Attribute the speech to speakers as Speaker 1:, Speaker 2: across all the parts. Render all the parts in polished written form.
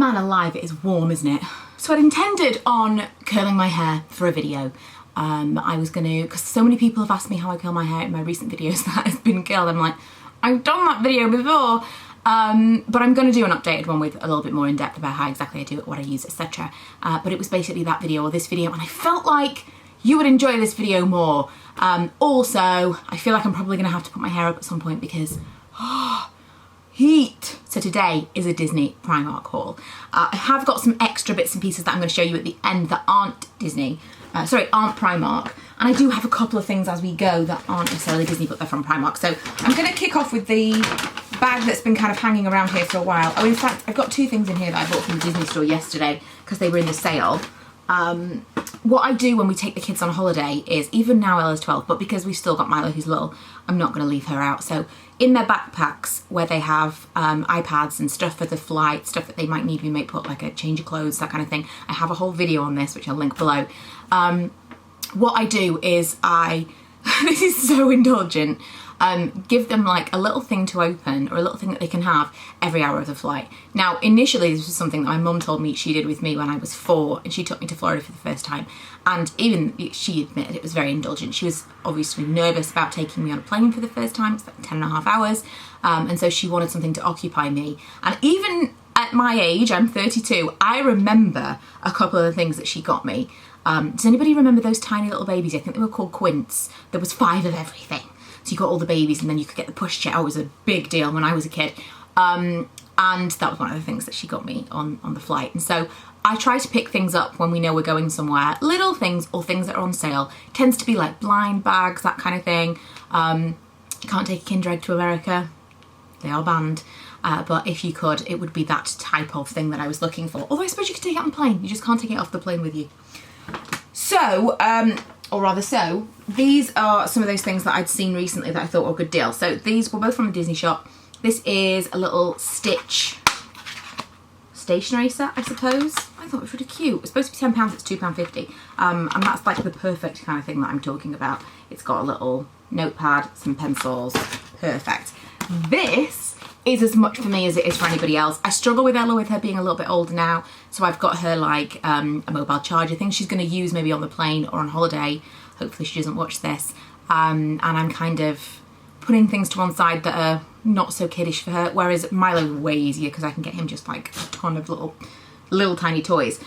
Speaker 1: Man alive, it is warm, isn't it? So I'd intended on curling my hair for a video. I was gonna, because so many people have asked me how I curl my hair in my recent videos that has been curled. I'm like, I've done that video before. But I'm gonna do an updated one with a little bit more in depth about how exactly I do it, what I use, etc. But it was basically that video or this video, and I felt like you would enjoy this video more. Also, I feel like I'm probably gonna have to put my hair up at some point because, heat. So today is a Disney Primark haul. I have got some extra bits and pieces that I'm going to show you at the end that aren't Disney, aren't Primark. And I do have a couple of things as we go that aren't necessarily Disney, but they're from Primark. So I'm going to kick off with the bag that's been kind of hanging around here for a while. Oh, in fact, I've got two things in here that I bought from the Disney store yesterday because they were in the sale. What I do when we take the kids on holiday is, even now Ella's 12, but because we've still got Milo who's little, I'm not going to leave her out. So in their backpacks where they have iPads and stuff for the flight, stuff that they might need, we might put like a change of clothes, that kind of thing. I have a whole video on this, which I'll link below. What I do is this is so indulgent, give them like a little thing to open or a little thing that they can have every hour of the flight. Now, initially this was something that my mum told me she did with me when I was 4 and she took me to Florida for the first time. And even she admitted it was very indulgent. She was obviously nervous about taking me on a plane for the first time. It's like 10.5 hours. And so she wanted something to occupy me. And even at my age, I'm 32, I remember a couple of the things that she got me. Does anybody remember those tiny little babies? I think they were called Quints. There was 5 of everything. So you got all the babies and then you could get the pushchair. It was a big deal when I was a kid. And that was one of the things that she got me on the flight. And so I try to pick things up when we know we're going somewhere. Little things or things that are on sale. It tends to be like blind bags, that kind of thing. You can't take a Kinder Egg to America. They are banned. But if you could, it would be that type of thing that I was looking for. Although I suppose you could take it on the plane. You just can't take it off the plane with you. So, or rather so, these are some of those things that I'd seen recently that I thought were a good deal. So these were both from the Disney shop. This is a little Stitch stationery set, I suppose. I thought it was really cute. It's supposed to be £10, it's £2.50. And that's like the perfect kind of thing that I'm talking about. It's got a little notepad, some pencils, perfect. This is as much for me as it is for anybody else. I struggle with Ella with her being a little bit older now, so I've got her like a mobile charger thing she's going to use maybe on the plane or on holiday. Hopefully she doesn't watch this. And I'm kind of putting things to one side that are not so kiddish for her, whereas Milo way easier because I can get him just like a ton of little tiny toys.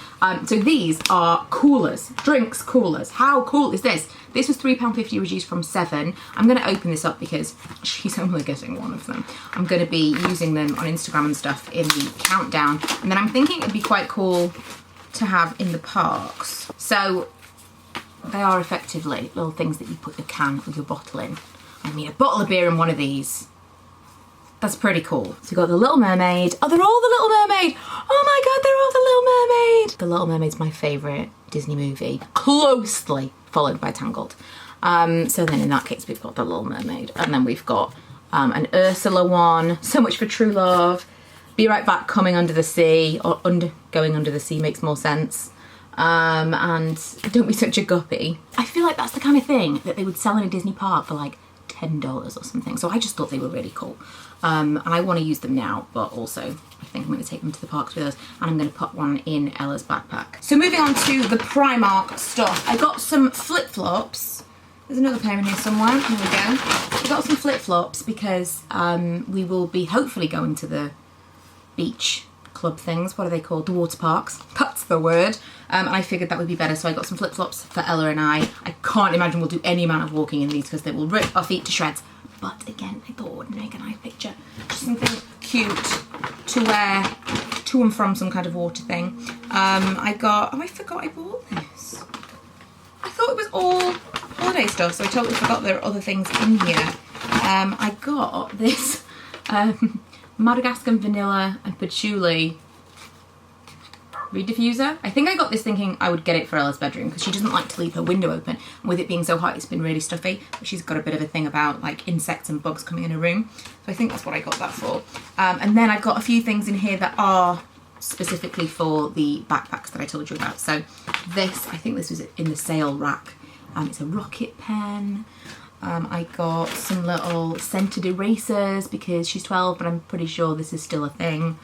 Speaker 1: So these are coolers, drinks coolers. How cool is this? This was £3.50 reduced from £7. I'm going to open this up because she's only getting one of them. I'm going to be using them on Instagram and stuff in the countdown. And then I'm thinking it'd be quite cool to have in the parks. So they are effectively little things that you put your can or your bottle in. I mean, a bottle of beer in one of these. That's pretty cool. So you've got the Little Mermaid. Oh, they're all the Little Mermaid. Oh my God, they're all the Little Mermaid. The Little Mermaid's my favourite Disney movie, closely followed by Tangled. So then in that case, we've got the Little Mermaid. And then we've got an Ursula one. So Much for True Love. Be Right Back, Coming Under the Sea. Or Going Under the Sea makes more sense. And Don't Be Such a Guppy. I feel like that's the kind of thing that they would sell in a Disney park for like $10 or something. So I just thought they were really cool. And I want to use them now, but also I think I'm going to take them to the parks with us, and I'm going to put one in Ella's backpack. So moving on to the Primark stuff. I got some flip-flops. There's another pair in here somewhere. There we go. I got some flip-flops because we will be hopefully going to the beach club things. What are they called? The water parks. That's the word. And I figured that would be better, so I got some flip-flops for Ella and I. I can't imagine we'll do any amount of walking in these because they will rip our feet to shreds. But again, I thought it would make a nice picture. Just something cute to wear to and from some kind of water thing. I forgot I bought this. I thought it was all holiday stuff, so I totally forgot there are other things in here. I got this Madagascar vanilla and patchouli reed diffuser. I think I got this thinking I would get it for Ella's bedroom because she doesn't like to leave her window open, and with it being so hot it's been really stuffy, but she's got a bit of a thing about like insects and bugs coming in her room, so I think that's what I got that for. And then I've got a few things in here that are specifically for the backpacks that I told you about. So this, I think this was in the sale rack. It's a rocket pen. I got some little scented erasers because she's 12, but I'm pretty sure this is still a thing.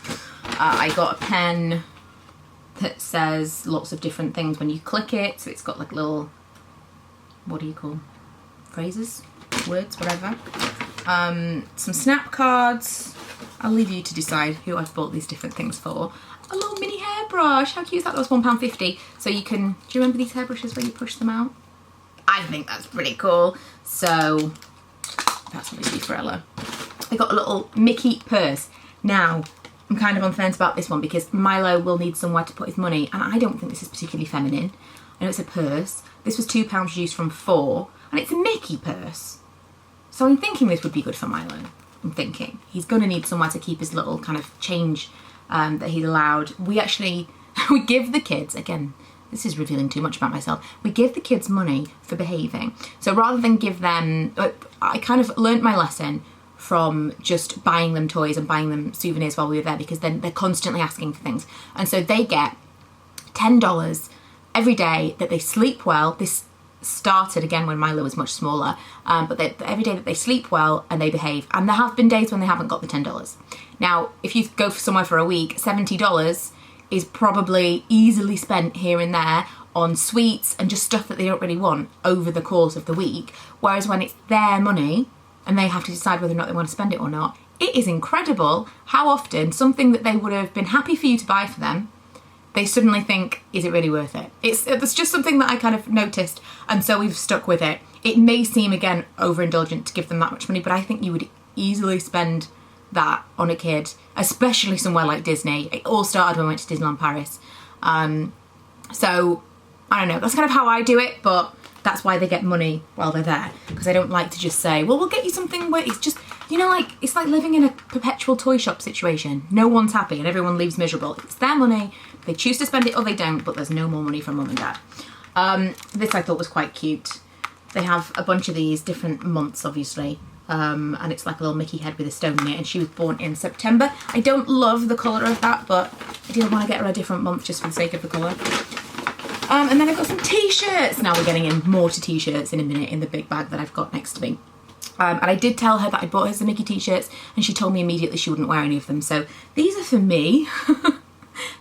Speaker 1: I got a pen that says lots of different things when you click it, so it's got like little, what do you call, phrases, words, whatever. Some snap cards. I'll leave you to decide who I've bought these different things for. A little mini hairbrush, how cute is that? That was £1.50. So you can, do you remember these hairbrushes where you push them out? I think that's pretty cool. So that's obviously for Ella. I got a little Mickey purse. Now, I'm kind of on the fence about this one because Milo will need somewhere to put his money, and I don't think this is particularly feminine. I know it's a purse. This was £2 reduced from £4, and it's a Mickey purse. So I'm thinking this would be good for Milo. I'm thinking. He's going to need somewhere to keep his little kind of change that he's allowed. We actually, we give the kids, again, this is revealing too much about myself, we give the kids money for behaving. So rather than give them, I kind of learnt my lesson from just buying them toys and buying them souvenirs while we were there, because then they're constantly asking for things. And so they get $10 every day that they sleep well. This started again when Milo was much smaller, but every day that they sleep well and they behave. And there have been days when they haven't got the $10. Now, if you go somewhere for a week, $70 is probably easily spent here and there on sweets and just stuff that they don't really want over the course of the week. Whereas when it's their money and they have to decide whether or not they want to spend it or not, it is incredible how often something that they would have been happy for you to buy for them, they suddenly think, is it really worth it? It's just something that I kind of noticed, and so we've stuck with it. It may seem, again, overindulgent to give them that much money, but I think you would easily spend that on a kid, especially somewhere like Disney. It all started when we went to Disneyland Paris. So, I don't know, that's kind of how I do it, but that's why they get money while they're there, because I don't like to just say, well, we'll get you something where it's just, you know, like, it's like living in a perpetual toy shop situation. No one's happy and everyone leaves miserable. It's their money, they choose to spend it or they don't, but there's no more money from mum and dad. This I thought was quite cute. They have a bunch of these different months, obviously, and it's like a little Mickey head with a stone in it, and she was born in September. I don't love the colour of that, but I didn't want to get her a different month just for the sake of the colour. And then I've got some t-shirts. Now we're getting in more to t-shirts in a minute in the big bag that I've got next to me. And I did tell her that I bought her some Mickey t-shirts, and she told me immediately she wouldn't wear any of them. So these are for me.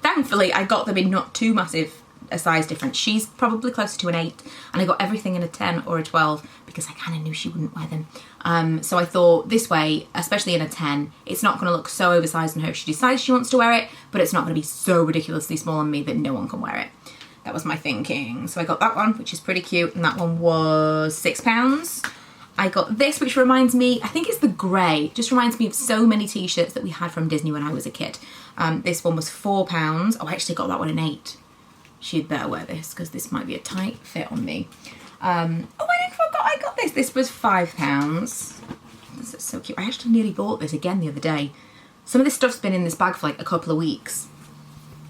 Speaker 1: Thankfully, I got them in not too massive a size difference. She's probably closer to an 8, and I got everything in a 10 or a 12 because I kind of knew she wouldn't wear them. So I thought this way, especially in a 10, it's not going to look so oversized on her if she decides she wants to wear it, but it's not going to be so ridiculously small on me that no one can wear it. That was my thinking. So I got that one, which is pretty cute, and that one was £6. I got this, which reminds me, I think it's the grey, just reminds me of so many t-shirts that we had from Disney when I was a kid. This one was £4. Oh, I actually got that one an 8. She'd better wear this because this might be a tight fit on me. Oh, I forgot I got this. This was £5. This is so cute. I actually nearly bought this again the other day. Some of this stuff's been in this bag for like a couple of weeks,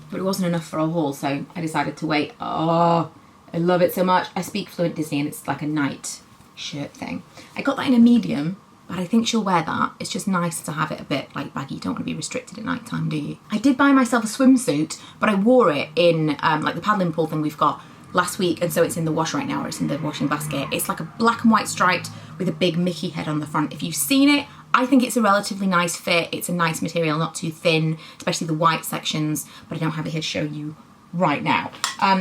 Speaker 1: but it wasn't enough for a haul, so I decided to wait. Oh, I love it so much. I speak fluent Disney, and it's like a night shirt thing. I got that in a medium, but I think she'll wear that. It's just nice to have it a bit like baggy. You don't want to be restricted at night time, do you? I did buy myself a swimsuit, but I wore it in like the paddling pool thing we've got last week, and so it's in the wash right now, or it's in the washing basket. It's like a black and white striped with a big Mickey head on the front. If you've seen it, I think it's a relatively nice fit. It's a nice material, not too thin, especially the white sections, but I don't have it here to show you right now.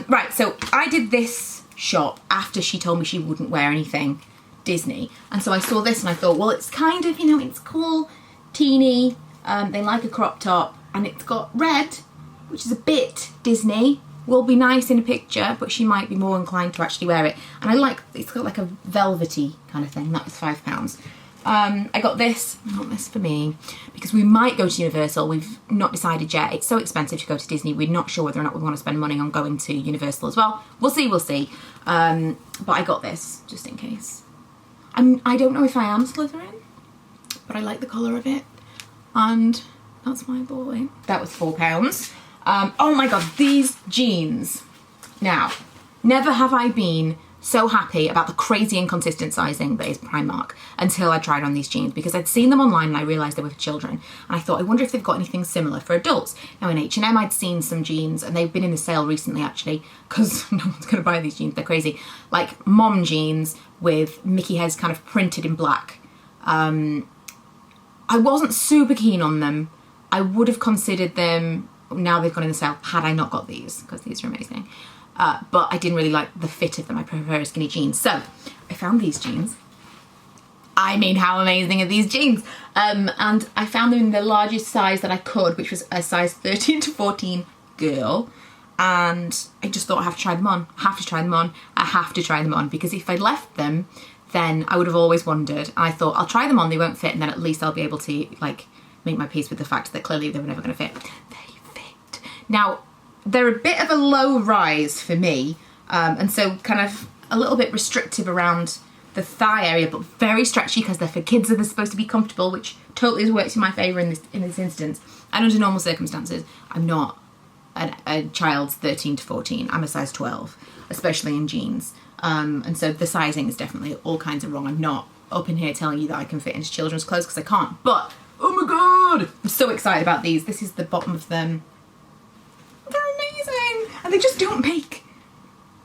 Speaker 1: Right, so I did this shop after she told me she wouldn't wear anything Disney, and so I saw this and I thought, well, it's kind of, you know, it's cool, teeny, they like a crop top, and it's got red, which is a bit Disney, will be nice in a picture, but she might be more inclined to actually wear it. And I like, it's got like a velvety kind of thing. That was £5. I got this for me, because we might go to Universal. We've not decided yet. It's so expensive to go to Disney. We're not sure whether or not we want to spend money on going to Universal as well. We'll see. But I got this just in case. I don't know if I am Slytherin, but I like the colour of it, and that's my boy. That was £4. Oh my god, these jeans. Now, never have I been so happy about the crazy inconsistent sizing that is Primark until I tried on these jeans, because I'd seen them online and I realised they were for children, and I thought, I wonder if they've got anything similar for adults. Now in H&M I'd seen some jeans, and they've been in the sale recently actually, because no one's going to buy these jeans, they're crazy, like mom jeans with Mickey heads kind of printed in black. I wasn't super keen on them. I would have considered them, now they've gone in the sale, had I not got these, because these are amazing. But I didn't really like the fit of them. I prefer skinny jeans. So I found these jeans. I mean, how amazing are these jeans? And I found them in the largest size that I could, which was a size 13 to 14 girl. And I just thought, I have to try them on. I have to try them on. I have to try them on, because if I'd left them, then I would have always wondered. And I thought, I'll try them on, they won't fit, and then at least I'll be able to like make my peace with the fact that clearly they were never going to fit. They fit. Now, they're a bit of a low rise for me, and so kind of a little bit restrictive around the thigh area, but very stretchy because they're for kids and they're supposed to be comfortable, which totally has worked in my favour in this instance. And under normal circumstances, I'm not a child's 13 to 14. I'm a size 12, especially in jeans. And so the sizing is definitely all kinds of wrong. I'm not up in here telling you that I can fit into children's clothes, because I can't. But, oh my god, I'm so excited about these. This is the bottom of them. They're amazing. And they just don't make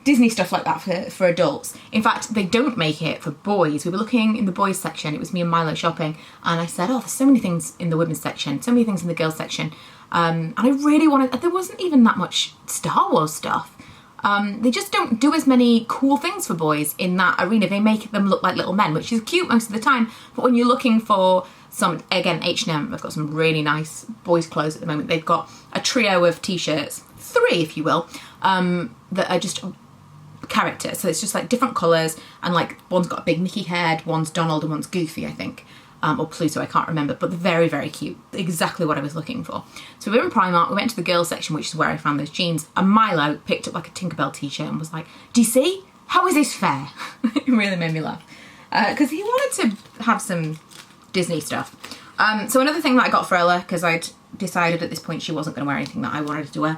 Speaker 1: Disney stuff like that for adults. In fact, they don't make it for boys. We were looking in the boys section. It was me and Milo shopping. And I said, oh, there's so many things in the women's section, so many things in the girls section. And I really wanted, there wasn't even that much Star Wars stuff. They just don't do as many cool things for boys in that arena. They make them look like little men, which is cute most of the time. But when you're looking for some, again, H&M, I've got some really nice boys' clothes at the moment. They've got a trio of t-shirts, 3 if you will, that are just characters. So it's just like different colours, and like one's got a big Mickey head, one's Donald and one's Goofy, I think. Or Pluto, I can't remember, but they're very, very cute. Exactly what I was looking for. So we were in Primark, we went to the girls section, which is where I found those jeans, and Milo picked up like a Tinkerbell t-shirt and was like, do you see? How is this fair? It really made me laugh. Because he wanted to have some Disney stuff. So another thing that I got for Ella, because I'd decided at this point she wasn't going to wear anything that I wanted to wear,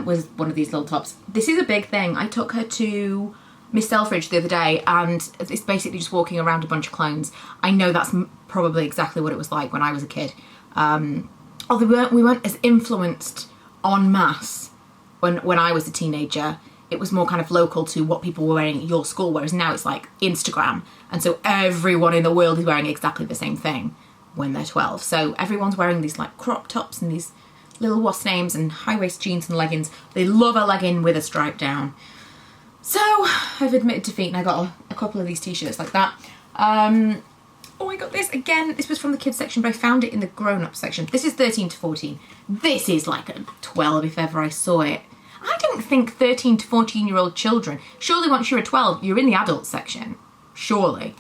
Speaker 1: was one of these little tops. This is a big thing. I took her to Miss Selfridge the other day, and it's basically just walking around a bunch of clones. I know that's probably exactly what it was like when I was a kid. Although we weren't as influenced en masse when I was a teenager. It was more kind of local to what people were wearing at your school, whereas now it's like Instagram. And so everyone in the world is wearing exactly the same thing when they're 12. So everyone's wearing these like crop tops and these little wasp names and high-waist jeans and leggings. They love a legging with a stripe down. So I've admitted defeat, and I got a couple of these t-shirts like that. Oh, I got this again. This was from the kids section, but I found it in the grown-up section. This is 13 to 14. This is like a 12 if ever I saw it. I don't think 13 to 14-year-old children, surely once you're a 12, you're in the adult section. Surely.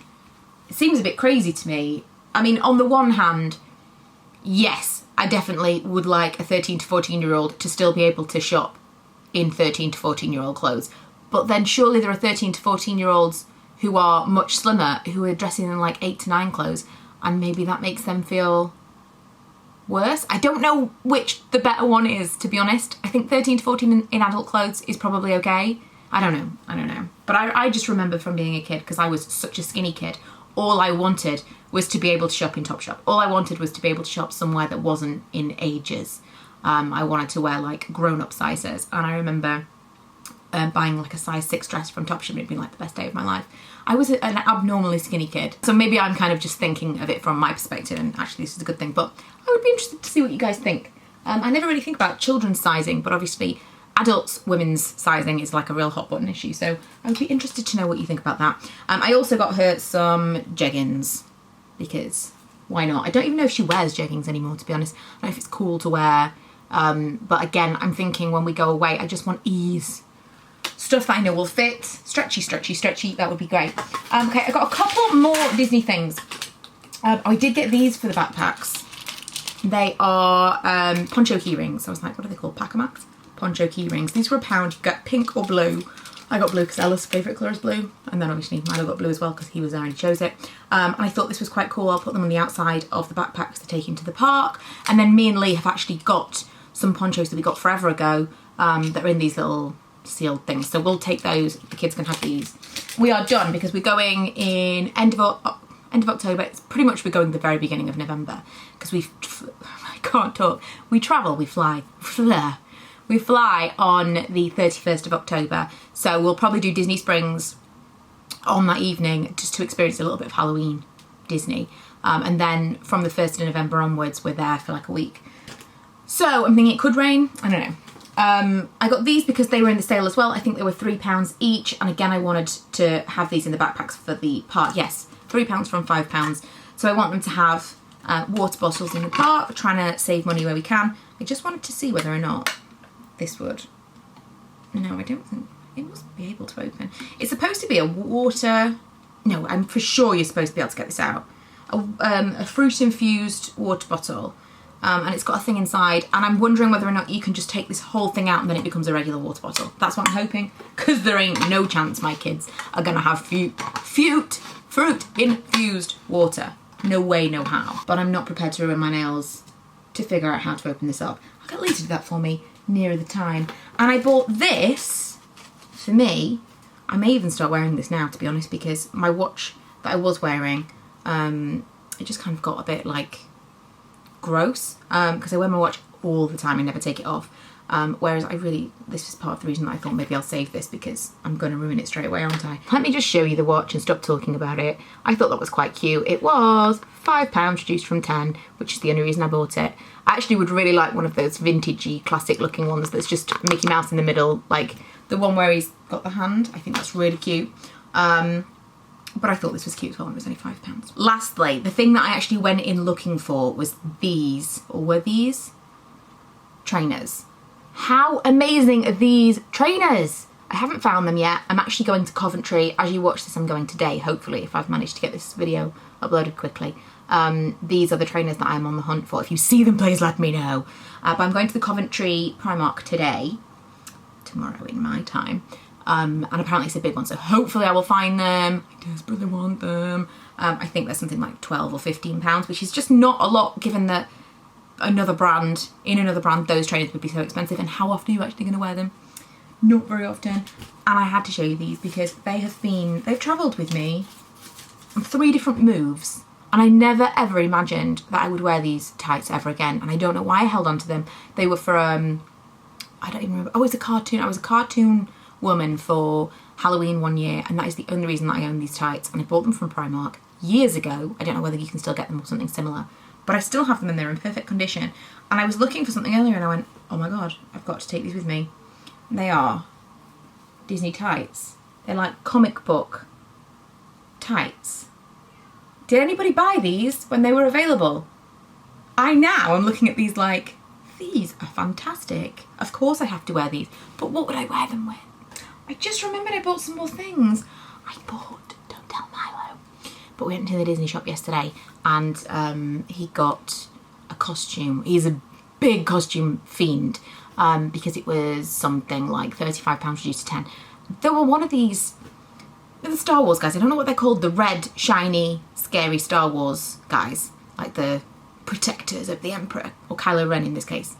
Speaker 1: It seems a bit crazy to me. I mean, on the one hand, yes, I definitely would like a 13 to 14-year-old to still be able to shop in 13 to 14-year-old clothes. But then surely there are 13 to 14-year-olds who are much slimmer, who are dressing in like 8 to 9 clothes, and maybe that makes them feel worse. I don't know which the better one is, to be honest. I think 13 to 14 in adult clothes is probably okay. I don't know. But I just remember from being a kid, because I was such a skinny kid, all I wanted was to be able to shop in Topshop. All I wanted was to be able to shop somewhere that wasn't in ages. I wanted to wear like grown-up sizes, and I remember buying like a size 6 dress from Topshop, and it'd been like the best day of my life. I was an abnormally skinny kid, so maybe I'm kind of just thinking of it from my perspective, and actually this is a good thing, but I would be interested to see what you guys think. I never really think about children's sizing, but obviously adults' women's sizing is like a real hot button issue, so I would be interested to know what you think about that. I also got her some jeggings, because why not? I don't even know if she wears jeggings anymore, to be honest. I don't know if it's cool to wear, but again, I'm thinking when we go away, I just want ease. Stuff that I know will fit. Stretchy, stretchy, stretchy. That would be great. Okay, I got a couple more Disney things. I did get these for the backpacks. They are poncho key rings. I was like, what are they called? Pack-a-max? Poncho key rings. These were £1. You could get pink or blue. I got blue because Ella's favourite colour is blue. And then obviously Milo got blue as well because he was there and he chose it. And I thought this was quite cool. I'll put them on the outside of the backpacks to take into the park. And then me and Lee have actually got some ponchos that we got forever ago that are in these little sealed things. So we'll take those. The kids can have these. we are done because we're going in end of October. It's pretty much we're going the very beginning of November because I can't talk. We travel, we fly. We fly on the 31st of October. So we'll probably do Disney Springs on that evening just to experience a little bit of Halloween Disney. And then from the 1st of November onwards, we're there for like a week. So I'm thinking it could rain. I don't know. I got these because they were in the sale as well. I think they were £3 each. And again, I wanted to have these in the backpacks for the park. Yes, £3 from £5. So I want them to have water bottles in the park. We're trying to save money where we can. I just wanted to see whether or not this would. No, I don't think it must be able to open. It's supposed to be a water. No, I'm for sure you're supposed to be able to get this out. A fruit infused water bottle. And it's got a thing inside, and I'm wondering whether or not you can just take this whole thing out and then it becomes a regular water bottle. That's what I'm hoping, because there ain't no chance my kids are gonna have fruit infused water. No way, no how. But I'm not prepared to ruin my nails to figure out how to open this up. I'll get Lisa to do that for me nearer the time. And I bought this for me. I may even start wearing this now, to be honest, because my watch that I was wearing, it just kind of got a bit like gross, because I wear my watch all the time and never take it off, whereas this is part of the reason that I thought maybe I'll save this, because I'm going to ruin it straight away, aren't I? Let me just show you the watch and stop talking about it. I thought that was quite cute. It was £5 reduced from 10, which is the only reason I bought it. I actually would really like one of those vintagey classic looking ones that's just Mickey Mouse in the middle, like the one where he's got the hand. I think that's really cute. But I thought this was cute as well, and it was only £5. Lastly, the thing that I actually went in looking for was these, or were these? Trainers. How amazing are these trainers? I haven't found them yet. I'm actually going to Coventry. As you watch this, I'm going today, hopefully, if I've managed to get this video uploaded quickly. These are the trainers that I'm on the hunt for. If you see them, please let me know. But I'm going to the Coventry Primark today, tomorrow in my time. And apparently it's a big one, so hopefully I will find them. I desperately want them. I think there's something like £12 or £15, which is just not a lot given that in another brand, those trainers would be so expensive. And how often are you actually going to wear them? Not very often. And I had to show you these because they've travelled with me on 3 different moves. And I never ever imagined that I would wear these tights ever again. And I don't know why I held on to them. They were for, I don't even remember. Oh, it was a cartoon. I was a cartoon woman for Halloween one year, and that is the only reason that I own these tights. And I bought them from Primark years ago. I don't know whether you can still get them or something similar, but I still have them and they're in perfect condition. And I was looking for something earlier and I went, oh my god, I've got to take these with me. And they are Disney tights. They're like comic book tights. Did anybody buy these when they were available? I'm looking at these like, these are fantastic. Of course I have to wear these, but what would I wear them with? I just remembered I bought some more things. Don't tell Milo. But we went to the Disney shop yesterday and he got a costume. He's a big costume fiend because it was something like £35 reduced to 10. There were one of these, the Star Wars guys, I don't know what they're called, the red, shiny, scary Star Wars guys, like the protectors of the Emperor, or Kylo Ren in this case.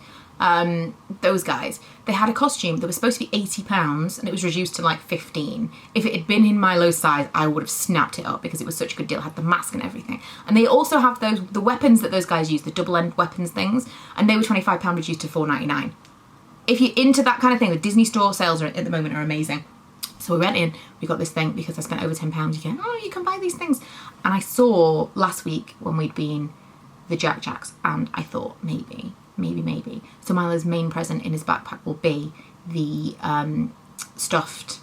Speaker 1: Those guys, they had a costume that was supposed to be £80 and it was reduced to like 15. If it had been in Milo's size, I would have snapped it up because it was such a good deal. It had the mask and everything. And they also have the weapons that those guys use, the double-end weapons things, and they were £25 reduced to £4.99. If you're into that kind of thing, the Disney store sales at the moment are amazing. So we went in, we got this thing because I spent over £10. You can buy these things. And I saw last week when we'd been the Jack Jacks, and I thought maybe. So Milo's main present in his backpack will be the stuffed,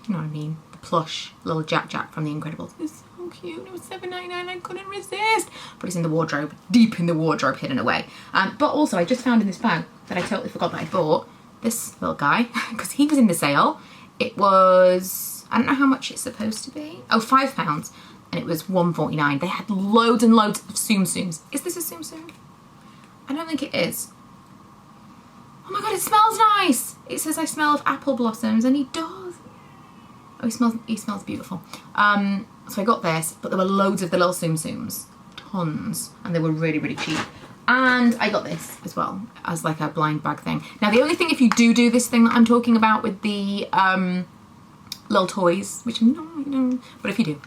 Speaker 1: you know what I mean? The plush little Jack Jack from The Incredibles. It's so cute. It was $7.99. I couldn't resist. But it's in the wardrobe, deep in the wardrobe, hidden away. But also, I just found in this bag that I totally forgot that I bought this little guy because he was in the sale. It was, I don't know how much it's supposed to be. Oh, £5. And it was $1.49. They had loads and loads of Tsums. Is this a Tsum? I don't think it is. Oh my god, it smells nice. It says I smell of apple blossoms, and he does. Oh, he smells beautiful. So I got this, but there were loads of the little Tsums. Tons. And they were really, really cheap. And I got this as well, as like a blind bag thing. Now, the only thing, if you do this thing that I'm talking about with the little toys, which I'm not, you know, but if you do,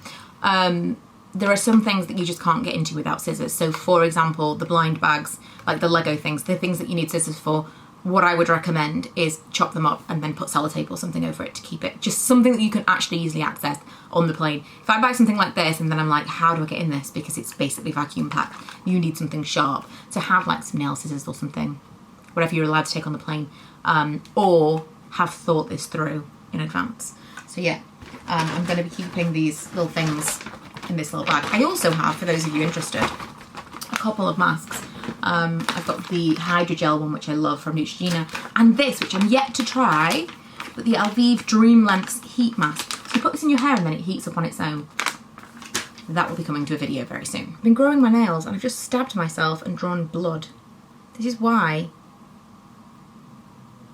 Speaker 1: there are some things that you just can't get into without scissors. So for example, the blind bags, like the Lego things, the things that you need scissors for, what I would recommend is chop them up and then put sellotape or something over it to keep it. Just something that you can actually easily access on the plane. If I buy something like this and then I'm like, how do I get in this? Because it's basically vacuum packed. You need something sharp. So have like some nail scissors or something, whatever you're allowed to take on the plane, or have thought this through in advance. So yeah, I'm gonna be keeping these little things in this little bag. I also have, for those of you interested, a couple of masks. I've got the hydrogel one, which I love, from Neutrogena, and this, which I'm yet to try, but the Alvive Dream Lengths heat mask. So you put this in your hair and then it heats up on its own. That will be coming to a video very soon. I've been growing my nails and I've just stabbed myself and drawn blood. This is why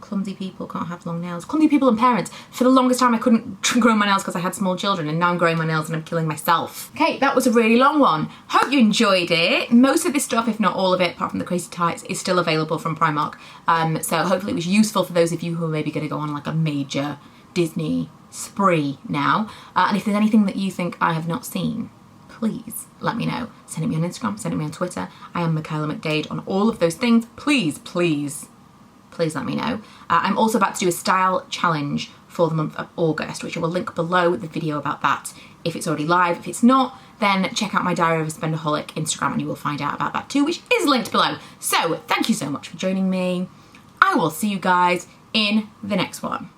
Speaker 1: clumsy people can't have long nails. Clumsy people and parents. For the longest time I couldn't grow my nails because I had small children, and now I'm growing my nails and I'm killing myself. Okay, that was a really long one. Hope you enjoyed it. Most of this stuff, if not all of it, apart from the crazy tights, is still available from Primark. So hopefully it was useful for those of you who are maybe going to go on like a major Disney spree now. And if there's anything that you think I have not seen, please let me know. Send it me on Instagram, send it me on Twitter. I am Michaela McDade on all of those things. Please, please, please let me know. I'm also about to do a style challenge for the month of August, which I will link below the video about that if it's already live. If it's not, then check out my Diary of a Spendaholic Instagram and you will find out about that too, which is linked below. So thank you so much for joining me. I will see you guys in the next one.